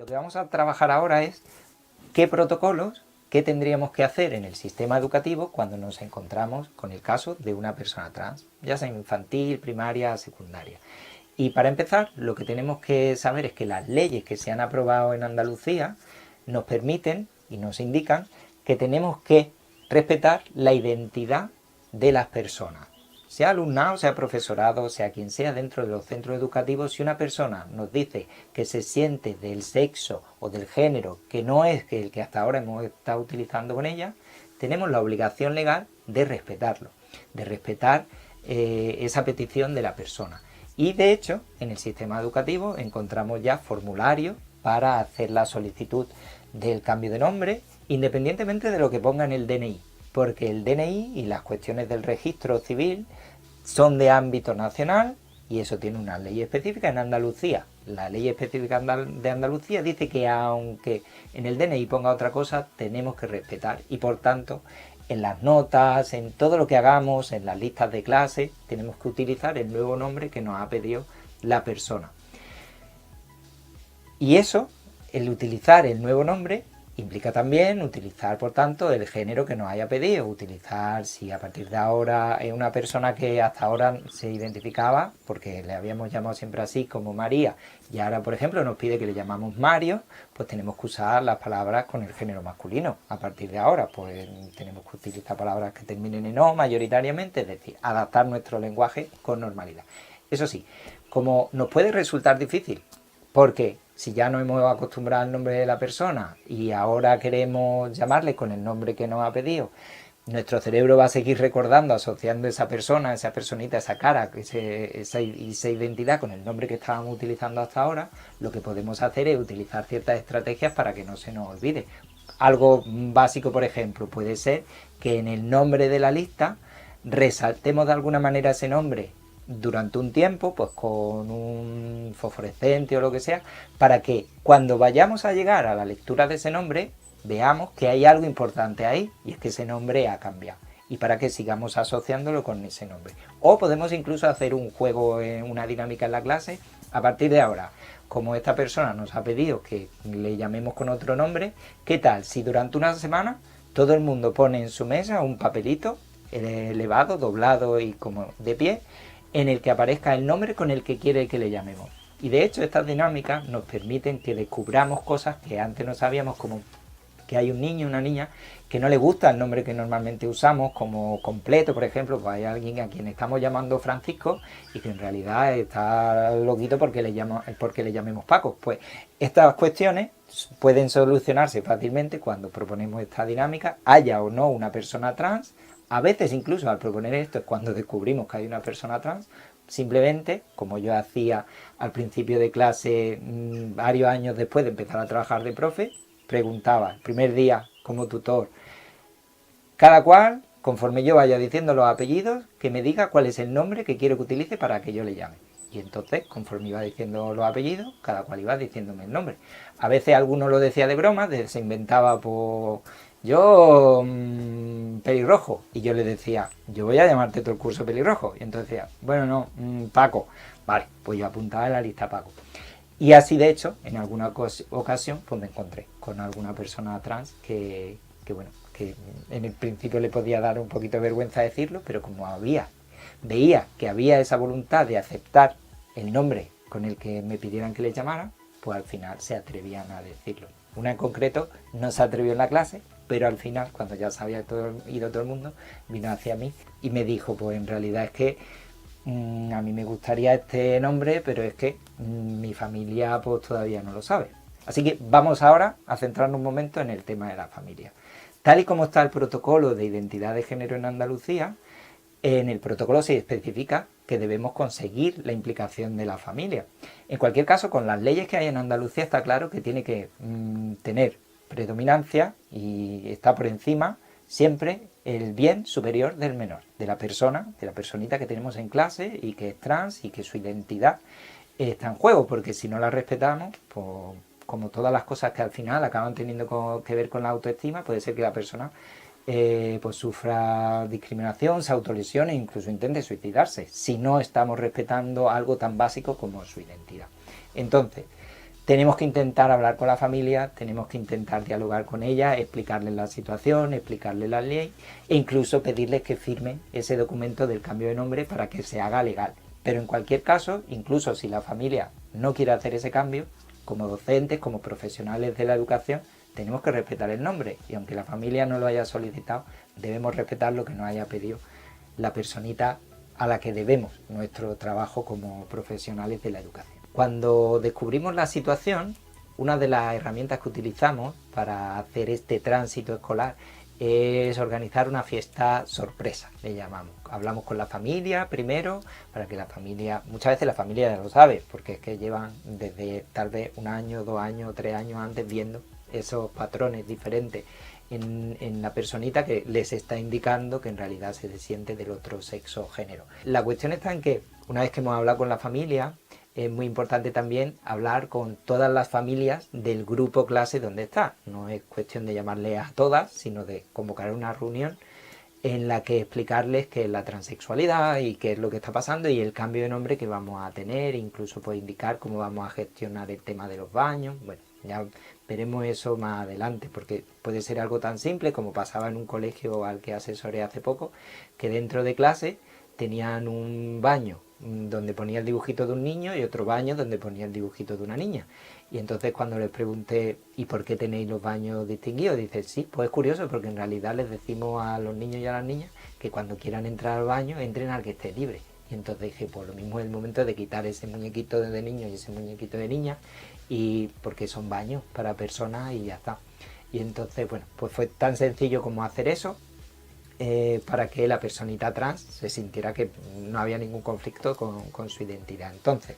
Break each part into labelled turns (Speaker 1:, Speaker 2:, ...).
Speaker 1: Lo que vamos a trabajar ahora es qué protocolos, qué tendríamos que hacer en el sistema educativo cuando nos encontramos con el caso de una persona trans, ya sea infantil, primaria, secundaria. Y para empezar, lo que tenemos que saber es que las leyes que se han aprobado en Andalucía nos permiten y nos indican que tenemos que respetar la identidad de las personas. Sea alumnado, sea profesorado, sea quien sea dentro de los centros educativos, si una persona nos dice que se siente del sexo o del género que no es el que hasta ahora hemos estado utilizando con ella, tenemos la obligación legal de respetarlo, de respetar esa petición de la persona. Y de hecho, en el sistema educativo encontramos ya formularios para hacer la solicitud del cambio de nombre, independientemente de lo que ponga en el DNI, porque el DNI y las cuestiones del registro civil son de ámbito nacional y eso tiene una ley específica en Andalucía. La ley específica de Andalucía dice que aunque en el DNI ponga otra cosa, tenemos que respetar y por tanto en las notas, en todo lo que hagamos, en las listas de clase, tenemos que utilizar el nuevo nombre que nos ha pedido la persona. Y eso, el utilizar el nuevo nombre, implica también utilizar, por tanto, el género que nos haya pedido. Utilizar, si a partir de ahora es una persona que hasta ahora se identificaba, porque le habíamos llamado siempre así como María, y ahora, por ejemplo, nos pide que le llamamos Mario, pues tenemos que usar las palabras con el género masculino. A partir de ahora, pues tenemos que utilizar palabras que terminen en O mayoritariamente, es decir, adaptar nuestro lenguaje con normalidad. Eso sí, como nos puede resultar difícil, porque si ya nos hemos acostumbrado al nombre de la persona y ahora queremos llamarle con el nombre que nos ha pedido, nuestro cerebro va a seguir recordando, asociando esa persona, esa personita, esa cara, esa identidad con el nombre que estábamos utilizando hasta ahora. Lo que podemos hacer es utilizar ciertas estrategias para que no se nos olvide. Algo básico, por ejemplo, puede ser que en el nombre de la lista resaltemos de alguna manera ese nombre durante un tiempo, pues con un fosforescente o lo que sea, para que cuando vayamos a llegar a la lectura de ese nombre, veamos que hay algo importante ahí, y es que ese nombre ha cambiado, y para que sigamos asociándolo con ese nombre. O podemos incluso hacer un juego, una dinámica en la clase, a partir de ahora, como esta persona nos ha pedido que le llamemos con otro nombre, ¿qué tal si durante una semana todo el mundo pone en su mesa un papelito elevado, doblado y como de pie, en el que aparezca el nombre con el que quiere que le llamemos? Y de hecho estas dinámicas nos permiten que descubramos cosas que antes no sabíamos, como que hay un niño, una niña, que no le gusta el nombre que normalmente usamos, como completo, por ejemplo, pues hay alguien a quien estamos llamando Francisco y que en realidad está loquito porque le llamemos Paco. Pues estas cuestiones pueden solucionarse fácilmente cuando proponemos esta dinámica, haya o no una persona trans. A veces incluso al proponer esto es cuando descubrimos que hay una persona trans. Simplemente, como yo hacía al principio de clase, varios años después de empezar a trabajar de profe, preguntaba el primer día como tutor, cada cual, conforme yo vaya diciendo los apellidos, que me diga cuál es el nombre que quiero que utilice para que yo le llame. Y entonces, conforme iba diciendo los apellidos, cada cual iba diciéndome el nombre. A veces alguno lo decía de broma, se inventaba por... Yo, pelirrojo. Y yo le decía, yo voy a llamarte todo el curso pelirrojo. Y entonces decía, bueno, no, Paco. Vale, pues yo apuntaba en la lista Paco. Y así, de hecho, en alguna ocasión, pues me encontré con alguna persona trans que bueno, que en el principio le podía dar un poquito de vergüenza decirlo, pero como veía que había esa voluntad de aceptar el nombre con el que me pidieran que le llamara, pues al final se atrevían a decirlo. Una en concreto no se atrevió en la clase, pero al final, cuando ya se había ido todo el mundo, vino hacia mí y me dijo, pues en realidad es que a mí me gustaría este nombre, pero es que mi familia pues todavía no lo sabe. Así que vamos ahora a centrarnos un momento en el tema de la familia. Tal y como está el protocolo de identidad de género en Andalucía, en el protocolo se especifica que debemos conseguir la implicación de la familia. En cualquier caso, con las leyes que hay en Andalucía está claro que tiene que tener predominancia y está por encima siempre el bien superior del menor, de la personita que tenemos en clase y que es trans y que su identidad está en juego, porque si no la respetamos, pues como todas las cosas que al final acaban teniendo que ver con la autoestima, puede ser que la persona pues sufra discriminación, se autolesione e incluso intente suicidarse, si no estamos respetando algo tan básico como su identidad. Entonces, tenemos que intentar hablar con la familia, tenemos que intentar dialogar con ella, explicarles la situación, explicarles la ley e incluso pedirles que firmen ese documento del cambio de nombre para que se haga legal. Pero en cualquier caso, incluso si la familia no quiere hacer ese cambio, como docentes, como profesionales de la educación, tenemos que respetar el nombre y aunque la familia no lo haya solicitado, debemos respetar lo que nos haya pedido la personita a la que debemos nuestro trabajo como profesionales de la educación. Cuando descubrimos la situación, una de las herramientas que utilizamos para hacer este tránsito escolar es organizar una fiesta sorpresa, le llamamos. Hablamos con la familia primero, para que la familia, muchas veces la familia ya lo sabe, porque es que llevan desde tal vez 1 año, 2 años, 3 años antes viendo esos patrones diferentes en la personita que les está indicando que en realidad se siente del otro sexo o género. La cuestión está en que una vez que hemos hablado con la familia, es muy importante también hablar con todas las familias del grupo clase donde está. No es cuestión de llamarle a todas, sino de convocar una reunión en la que explicarles qué es la transexualidad y qué es lo que está pasando y el cambio de nombre que vamos a tener, incluso pues indicar cómo vamos a gestionar el tema de los baños. Bueno, ya veremos eso más adelante, porque puede ser algo tan simple como pasaba en un colegio al que asesoré hace poco, que dentro de clase tenían un baño donde ponía el dibujito de un niño y otro baño donde ponía el dibujito de una niña. Y entonces cuando les pregunté, ¿y por qué tenéis los baños distinguidos? Dice, sí, pues es curioso porque en realidad les decimos a los niños y a las niñas que cuando quieran entrar al baño entren al que esté libre. Y entonces dije, pues lo mismo es el momento de quitar ese muñequito de niño y ese muñequito de niña, y porque son baños para personas y ya está. Y entonces, bueno, pues fue tan sencillo como hacer eso, para que la personita trans se sintiera que no había ningún conflicto con su identidad. Entonces,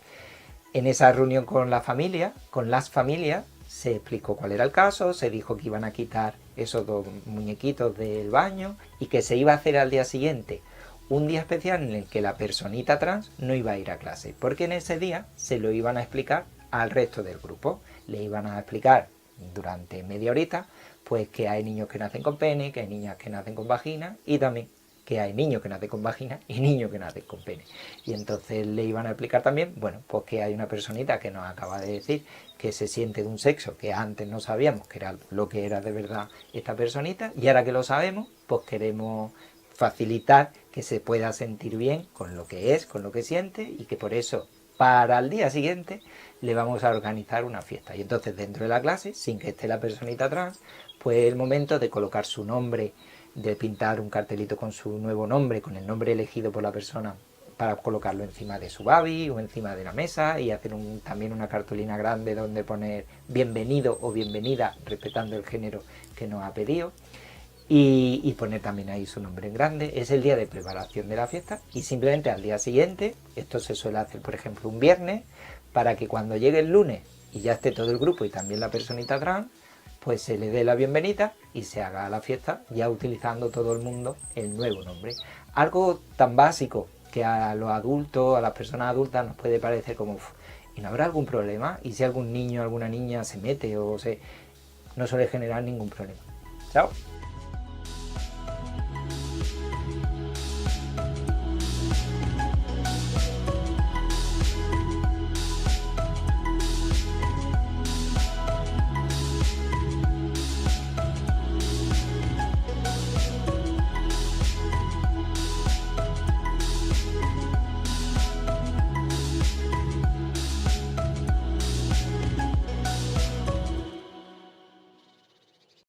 Speaker 1: en esa reunión con la familia, con las familias, se explicó cuál era el caso, se dijo que iban a quitar esos 2 muñequitos del baño y que se iba a hacer al día siguiente un día especial en el que la personita trans no iba a ir a clase, porque en ese día se lo iban a explicar al resto del grupo. Le iban a explicar durante media horita pues que hay niños que nacen con pene, que hay niñas que nacen con vagina y también que hay niños que nacen con vagina y niños que nacen con pene. Y entonces le iban a explicar también, bueno, pues que hay una personita que nos acaba de decir que se siente de un sexo que antes no sabíamos que era lo que era de verdad esta personita, y ahora que lo sabemos, pues queremos facilitar que se pueda sentir bien con lo que es, con lo que siente, y que por eso para el día siguiente le vamos a organizar una fiesta. Y entonces dentro de la clase, sin que esté la personita trans, pues es el momento de colocar su nombre, de pintar un cartelito con su nuevo nombre, con el nombre elegido por la persona, para colocarlo encima de su babi o encima de la mesa, y hacer también una cartulina grande donde poner bienvenido o bienvenida, respetando el género que nos ha pedido, y poner también ahí su nombre en grande. Es el día de preparación de la fiesta y simplemente al día siguiente, esto se suele hacer por ejemplo un viernes, para que cuando llegue el lunes y ya esté todo el grupo y también la personita trans, pues se le dé la bienvenida y se haga la fiesta ya utilizando todo el mundo el nuevo nombre. Algo tan básico que a los adultos, a las personas adultas nos puede parecer como, ¿y no habrá algún problema? ¿Y si algún niño o alguna niña se mete o se... No suele generar ningún problema. Chao.